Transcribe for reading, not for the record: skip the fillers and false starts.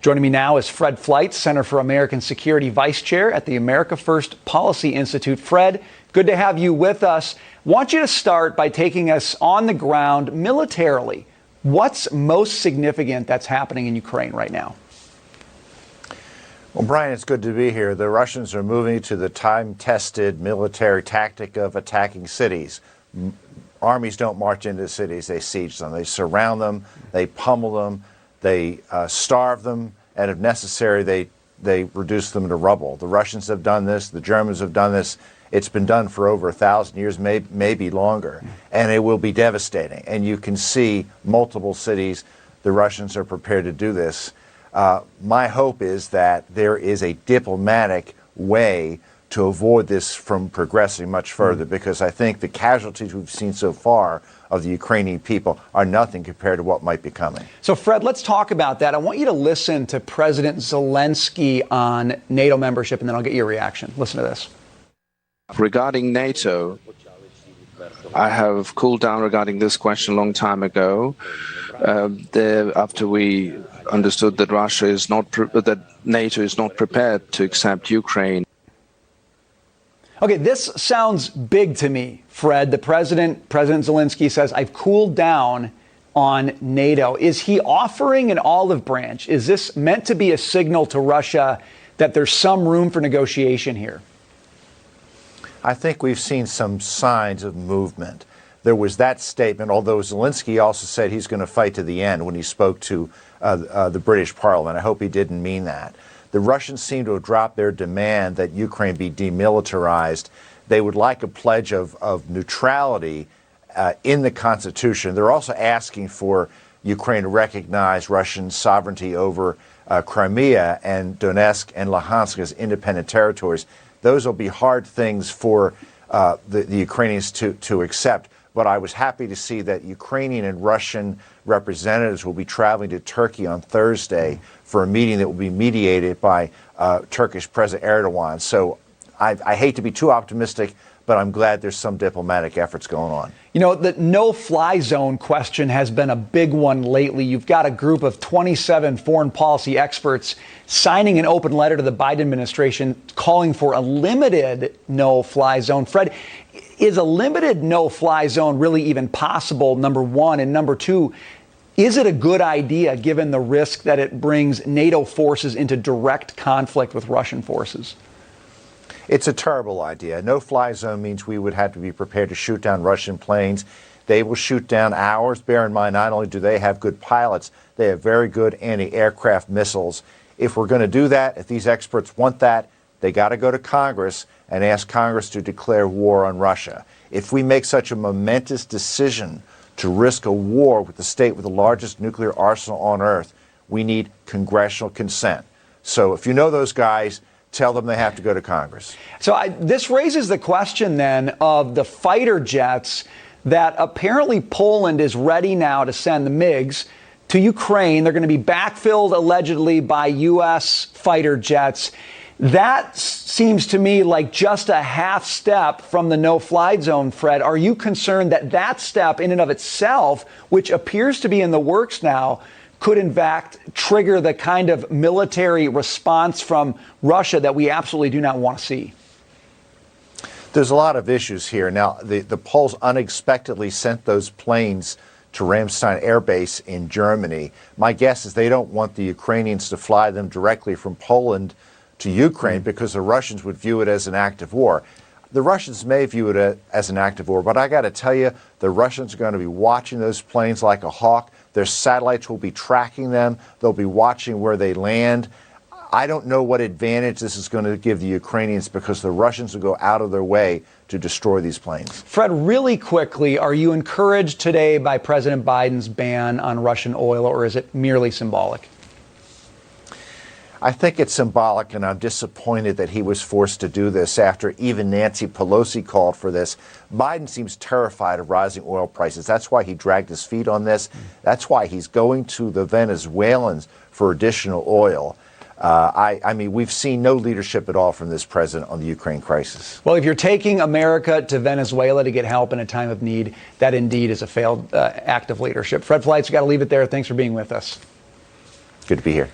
Joining me now is Fred Fleitz, Center for American Security Vice Chair at the America First Policy Institute. Fred, good to have you with us. Want you to start by taking us on the ground militarily. What's most significant that's happening in Ukraine right now? Well, Brian, it's good to be here. The Russians are moving to the time-tested military tactic of attacking cities. Armies don't march into cities, they siege them. They surround them, they pummel them, they starve them, and if necessary, they reduce them to rubble. The Russians have done this, the Germans have done this. It's been done for over 1,000 years, maybe longer, and it will be devastating. And you can see multiple cities, the Russians are prepared to do this. My hope is that there is a diplomatic way to avoid this from progressing much further, because I think the casualties we've seen so far of the Ukrainian people are nothing compared to what might be coming. So, Fred, let's talk about that. I want you to listen to President Zelensky on NATO membership, and then I'll get your reaction. Listen to this. Regarding NATO, I have cooled down regarding this question a long time ago. After we understood that that NATO is not prepared to accept Ukraine. Okay, this sounds big to me, Fred. President Zelensky says, I've cooled down on NATO. Is he offering an olive branch? Is this meant to be a signal to Russia that there's some room for negotiation here? I think we've seen some signs of movement. There was that statement, although Zelensky also said he's going to fight to the end when he spoke to the British Parliament. I hope he didn't mean that. The Russians seem to have dropped their demand that Ukraine be demilitarized. They would like a pledge of neutrality in the Constitution. They're also asking for Ukraine to recognize Russian sovereignty over Crimea and Donetsk and Luhansk as independent territories. Those will be hard things for the Ukrainians to accept. But I was happy to see that Ukrainian and Russian representatives will be traveling to Turkey on Thursday for a meeting that will be mediated by Turkish President Erdogan. So I hate to be too optimistic, but I'm glad there's some diplomatic efforts going on. You know, the no-fly zone question has been a big one lately. You've got a group of 27 foreign policy experts signing an open letter to the Biden administration calling for a limited no-fly zone. Fred, is a limited no-fly zone really even possible, number one? And number two, is it a good idea given the risk that it brings NATO forces into direct conflict with Russian forces? It's a terrible idea. No-fly zone means we would have to be prepared to shoot down Russian planes. They will shoot down ours. Bear in mind, not only do they have good pilots, they have very good anti-aircraft missiles. If we're going to do that, if these experts want that, they got to go to Congress and ask Congress to declare war on Russia. If we make such a momentous decision to risk a war with the state with the largest nuclear arsenal on Earth, we need congressional consent. So if you know those guys, tell them they have to go to Congress. So this raises the question then of the fighter jets that apparently Poland is ready now to send the MiGs to Ukraine. They're going to be backfilled allegedly by U.S. fighter jets. That seems to me like just a half step from the no-fly zone, Fred. Are you concerned that that step in and of itself, which appears to be in the works now, could in fact trigger the kind of military response from Russia that we absolutely do not want to see? There's a lot of issues here. Now, the Poles unexpectedly sent those planes to Ramstein Air Base in Germany. My guess is they don't want the Ukrainians to fly them directly from Poland to Ukraine because the Russians would view it as an act of war. The Russians may view it as an act of war, but I got to tell you, the Russians are going to be watching those planes like a hawk. Their satellites will be tracking them. They'll be watching where they land. I don't know what advantage this is going to give the Ukrainians because the Russians will go out of their way to destroy these planes. Fred, really quickly, are you encouraged today by President Biden's ban on Russian oil, or is it merely symbolic? I think it's symbolic, and I'm disappointed that he was forced to do this after even Nancy Pelosi called for this. Biden seems terrified of rising oil prices. That's why he dragged his feet on this. That's why he's going to the Venezuelans for additional oil. I mean, we've seen no leadership at all from this president on the Ukraine crisis. Well, if you're taking America to Venezuela to get help in a time of need, that indeed is a failed act of leadership. Fred Fleitz, we've got to leave it there. Thanks for being with us. Good to be here.